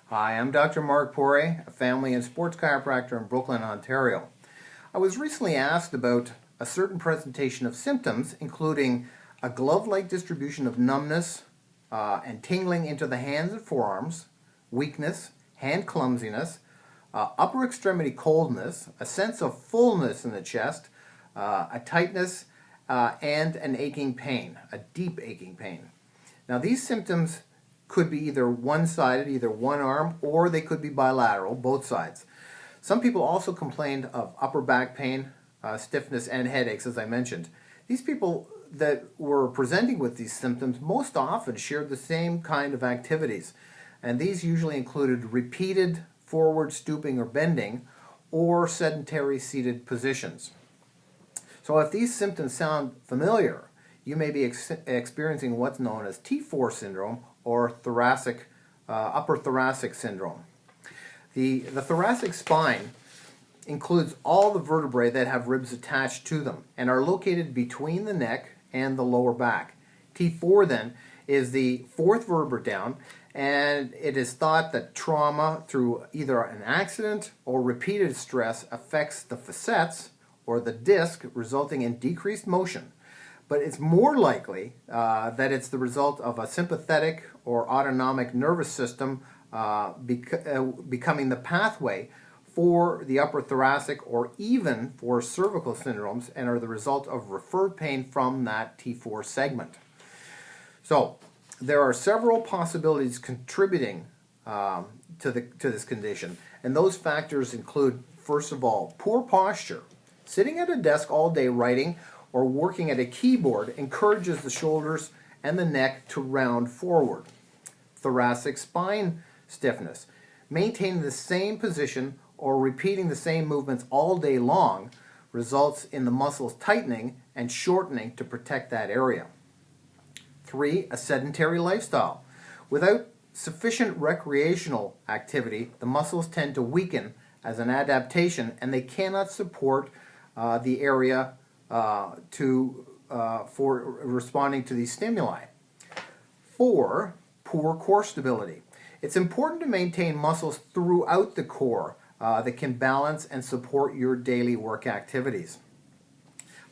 Hi, I'm Dr. Poray, a family and sports chiropractor in Brooklyn, Ontario. I was recently asked about a certain presentation of symptoms, including a glove-like distribution of numbness and tingling into the hands and forearms, weakness, hand clumsiness, upper extremity coldness, a sense of fullness in the chest, a tightness, and an aching pain, a deep aching pain. Now, these symptoms could be either one-sided, either one arm, or they could be bilateral, both sides. Some people also complained of upper back pain, stiffness, and headaches, as I mentioned. These people that were presenting with these symptoms most often shared the same kind of activities, and these usually included repeated forward stooping or bending, or sedentary seated positions. So if these symptoms sound familiar, you may be experiencing what's known as T4 syndrome or upper thoracic syndrome. The thoracic spine includes all the vertebrae that have ribs attached to them and are located between the neck and the lower back. T4 then is the fourth vertebra down, and it is thought that trauma through either an accident or repeated stress affects the facets or the disc, resulting in decreased motion. But it's more likely that it's the result of a sympathetic or autonomic nervous system becoming the pathway for the upper thoracic or even for cervical syndromes, and are the result of referred pain from that T4 segment. So there are several possibilities contributing to this condition, and those factors include, first of all, poor posture. Sitting at a desk all day writing or working at a keyboard encourages the shoulders and the neck to round forward. Thoracic spine stiffness. Maintaining the same position or repeating the same movements all day long results in the muscles tightening and shortening to protect that area. 3. A sedentary lifestyle. Without sufficient recreational activity, the muscles tend to weaken as an adaptation, and they cannot support the area for responding to these stimuli. 4. Poor core stability. It's important to maintain muscles throughout the core that can balance and support your daily work activities.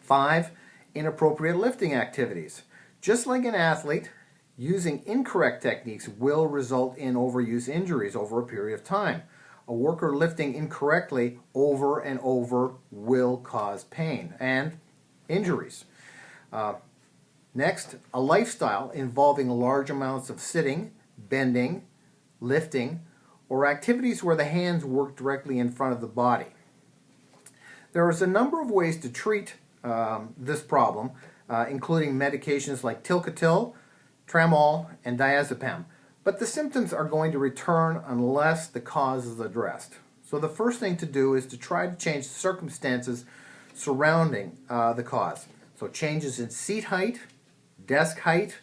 5. Inappropriate lifting activities. Just like an athlete, using incorrect techniques will result in overuse injuries over a period of time. A worker lifting incorrectly over and over will cause pain and injuries. Next, a lifestyle involving large amounts of sitting, bending, lifting, or activities where the hands work directly in front of the body. There is a number of ways to treat this problem, including medications like Tilcatil, Tramol, and diazepam. But the symptoms are going to return unless the cause is addressed. So the first thing to do is to try to change the circumstances surrounding the cause. So changes in seat height, desk height,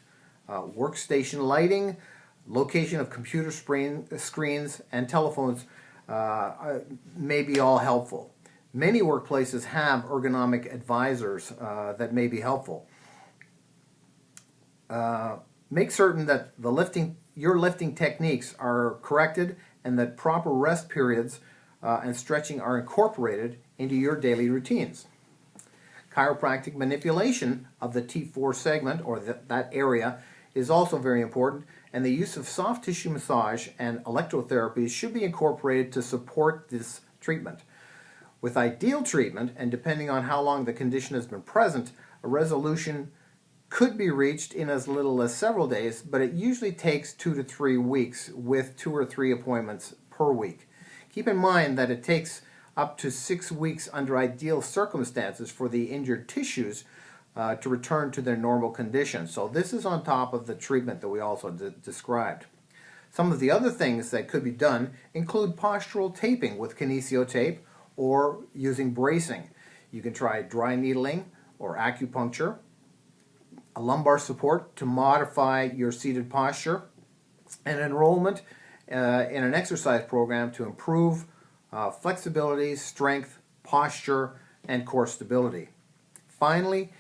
workstation lighting, location of computer screens, and telephones may be all helpful. Many workplaces have ergonomic advisors that may be helpful. Make certain that your lifting techniques are corrected and that proper rest periods and stretching are incorporated into your daily routines. Chiropractic manipulation of the T4 segment, or that area, is also very important, and the use of soft tissue massage and electrotherapies should be incorporated to support this treatment. With ideal treatment, and depending on how long the condition has been present, a resolution could be reached in as little as several days, but it usually takes 2 to 3 weeks with 2 or 3 appointments per week. Keep in mind that it takes up to 6 weeks under ideal circumstances for the injured tissues to return to their normal condition. So this is on top of the treatment that we also described. Some of the other things that could be done include postural taping with kinesio tape or using bracing. You can try dry needling or acupuncture, a lumbar support to modify your seated posture, and enrollment in an exercise program to improve flexibility, strength, posture, and core stability. Finally,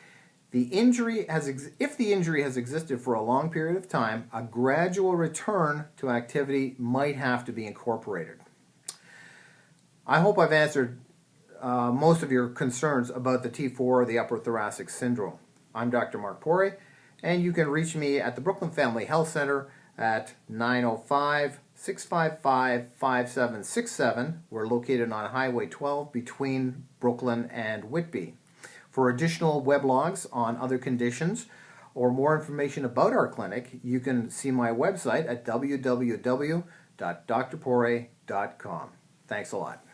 If the injury has existed for a long period of time, a gradual return to activity might have to be incorporated. I hope I've answered most of your concerns about the T4 or the upper thoracic syndrome. I'm Dr. Mark Poray, and you can reach me at the Brooklyn Family Health Center at 905-655-5767. We're located on Highway 12 between Brooklyn and Whitby. For additional weblogs on other conditions or more information about our clinic, you can see my website at www.drporay.com. Thanks a lot.